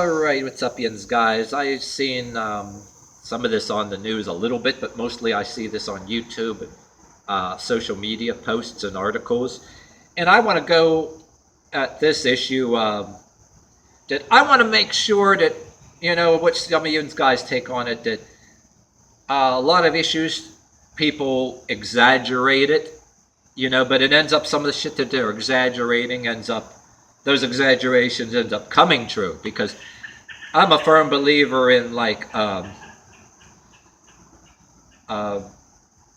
Alright, what's up, yins, guys? I've seen some of this on the news a little bit, but mostly I see this on YouTube and social media posts and articles. And I want to go at this issue that I want to make sure that, what some of you guys take on it, that a lot of issues, people exaggerate it, but it ends up, some of the shit that they're exaggerating those exaggerations end up coming true, because I'm a firm believer in, like,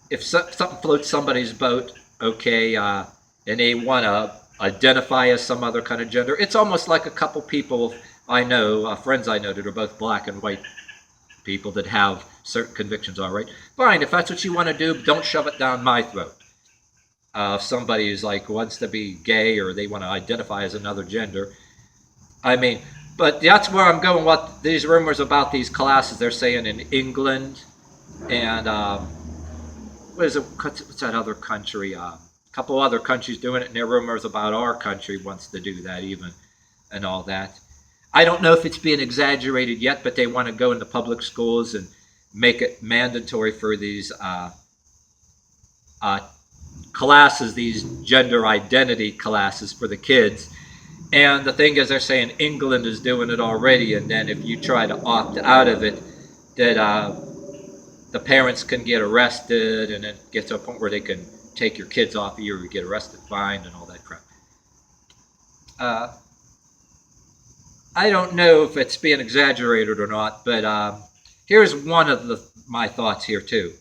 if something floats somebody's boat, okay, and they want to identify as some other kind of gender, it's almost like a couple people I know, friends I know, that are both black and white people that have certain convictions, all right, fine, if that's what you want to do, don't shove it down my throat. If somebody is like wants to be gay or they want to identify as another gender, I mean, but that's where I'm going. What these rumors about these classes, they're saying in England and what is it? What's that other country? A couple other countries doing it, and there are rumors about our country wants to do that even, and all that. I don't know if it's being exaggerated yet, but they want to go into public schools and make it mandatory for these classes, these gender identity classes for the kids. And the thing is, they're saying England is doing it already, and then if you try to opt out of it, that the parents can get arrested, and it gets to a point where they can take your kids off of you, or you get arrested, fined, and all that crap. I don't know if it's being exaggerated or not, but here's one of my thoughts here too.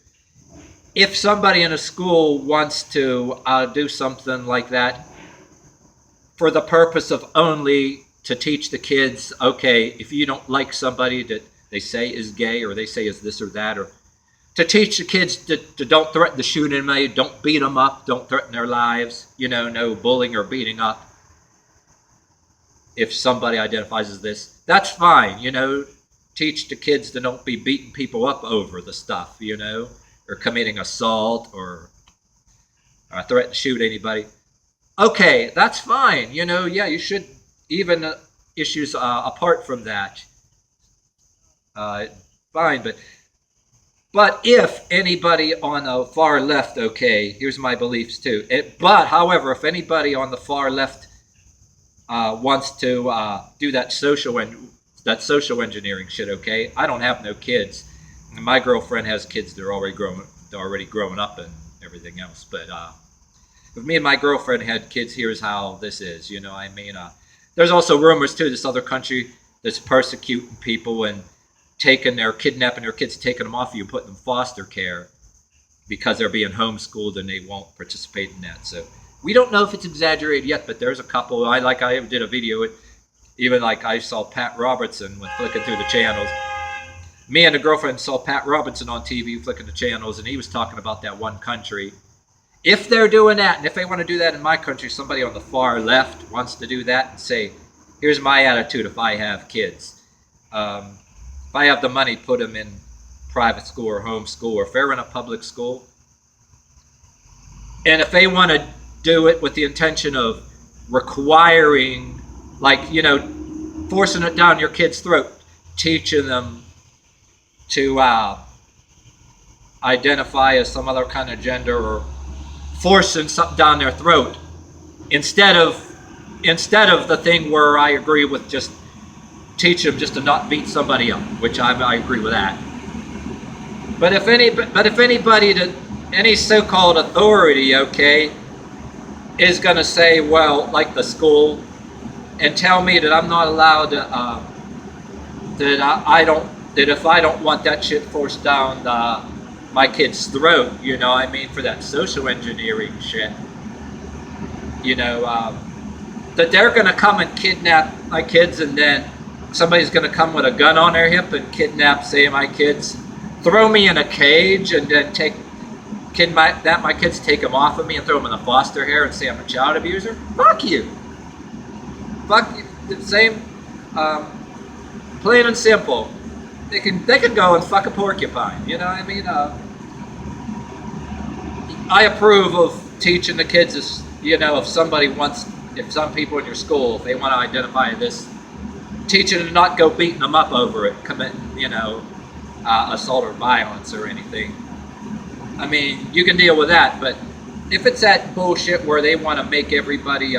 If somebody in a school wants to do something like that for the purpose of only to teach the kids, okay, if you don't like somebody that they say is gay or they say is this or that, or to teach the kids to don't threaten to shoot anybody, don't beat them up, don't threaten their lives, no bullying or beating up. If somebody identifies as this, that's fine, teach the kids to don't be beating people up over the stuff, or committing assault or threaten to shoot anybody. Okay, that's fine. Yeah, you should, even issues apart from that. Fine, but if anybody on the far left, okay, here's my beliefs too. However, if anybody on the far left wants to do that social engineering shit, okay, I don't have no kids. My girlfriend has kids. They're already growing up and everything else. But if me and my girlfriend had kids, here's how this is. There's also rumors too. This other country that's persecuting people and kidnapping their kids, taking them off you, putting them in foster care because they're being homeschooled and they won't participate in that. So we don't know if it's exaggerated yet, but there's a couple. I did a video. Even like I saw Pat Robertson when flicking through the channels. Me and a girlfriend saw Pat Robertson on TV flicking the channels, and he was talking about that one country. If they're doing that, and if they want to do that in my country, somebody on the far left wants to do that and say, here's my attitude if I have kids. If I have the money, put them in private school or home school, or if they're in a public school. And if they want to do it with the intention of requiring, like, forcing it down your kid's throat, teaching them to identify as some other kind of gender, or forcing something down their throat, instead of the thing where I agree with just teach them just to not beat somebody up, which I agree with that. But if anybody, any so-called authority, okay, is going to say, well, like the school, and tell me that I'm not allowed to, that if I don't want that shit forced down my kid's throat, for that social engineering shit, that they're going to come and kidnap my kids, and then somebody's going to come with a gun on their hip and kidnap, say, my kids, throw me in a cage, and then my kids take them off of me and throw them in the foster care and say I'm a child abuser? Fuck you. Fuck you. The same, plain and simple. They can go and fuck a porcupine. I approve of teaching the kids, if some people in your school, if they want to identify this teaching them to not go beating them up over it, committing, assault or violence or anything. I mean, you can deal with that, but if it's that bullshit where they want to make everybody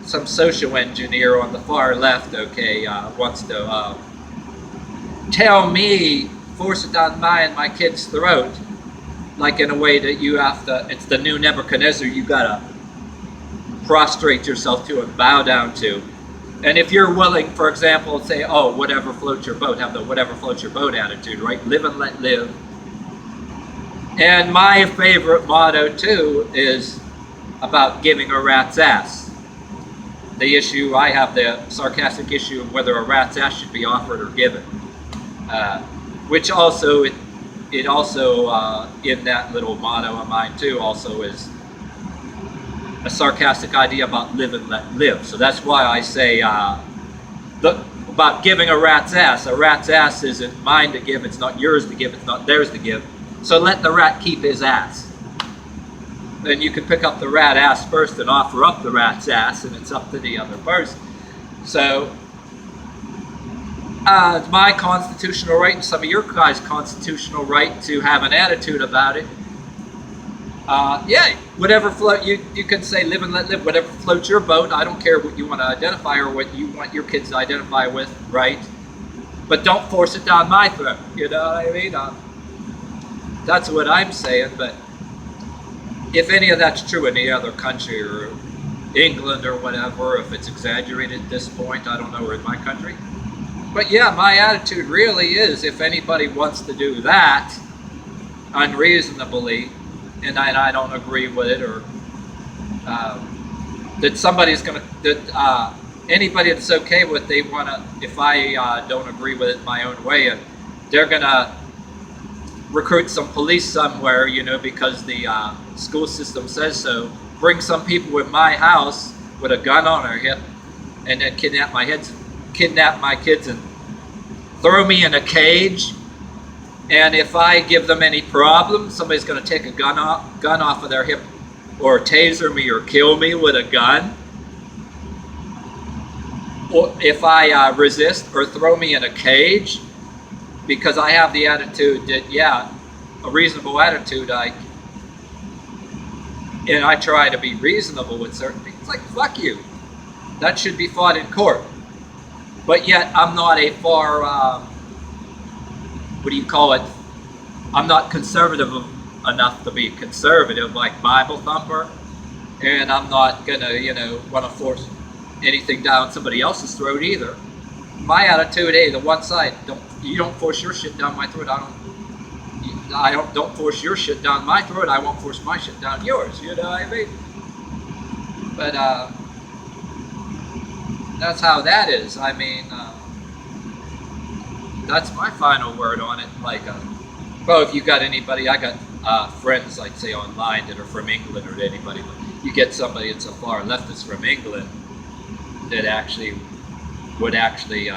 some social engineer on the far left, wants to tell me, force it down my kid's throat, like in a way that you have to, it's the new Nebuchadnezzar, you gotta prostrate yourself to and bow down to. And if you're willing, for example, say, oh, whatever floats your boat, have the whatever floats your boat attitude, right? Live and let live. And my favorite motto, too, is about giving a rat's ass. The issue, I have the sarcastic issue of whether a rat's ass should be offered or given. Which also, it also, in that little motto of mine, too, also is a sarcastic idea about live and let live. So that's why I say about giving a rat's ass. A rat's ass isn't mine to give, it's not yours to give, it's not theirs to give. So let the rat keep his ass. Then you can pick up the rat ass first and offer up the rat's ass, and it's up to the other person. So it's my constitutional right and some of your guys' constitutional right to have an attitude about it. Whatever float, you can say live and let live, whatever floats your boat. I don't care what you want to identify or what you want your kids to identify with, right? But don't force it down my throat, you know what I mean? That's what I'm saying, but if any of that's true in any other country or England or whatever, if it's exaggerated at this point, I don't know, or in my country. But yeah, my attitude really is, if anybody wants to do that unreasonably, and I don't agree with it, or that somebody's going to, that anybody that's okay with, they want to, if I don't agree with it my own way, and they're going to recruit some police somewhere, because the school system says so, bring some people in my house with a gun on their hip, and then kidnap my kids and throw me in a cage. And if I give them any problems, somebody's going to take a gun off of their hip, or taser me, or kill me with a gun. Or if I resist, or throw me in a cage, because I have the attitude that, a reasonable attitude, and I try to be reasonable with certain things. It's like, fuck you. That should be fought in court. But yet, I'm not a far, I'm not conservative enough to be conservative, like Bible thumper, and I'm not gonna, want to force anything down somebody else's throat either. My attitude, the one side, you don't force your shit down my throat. Don't force your shit down my throat. I won't force my shit down yours. You know what I mean? But that's how that is. I mean, that's my final word on it. Like, well, if you got anybody, I got friends, I'd say online, that are from England, or anybody. But you get somebody that's a far leftist from England that would actually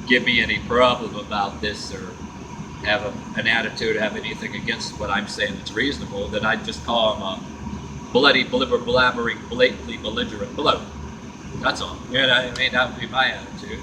give me any problem about this, or have an attitude, have anything against what I'm saying that's reasonable, then I'd just call him a bloody, blabbering, blatantly belligerent bloke. That's all. You know what I mean? That would be my attitude.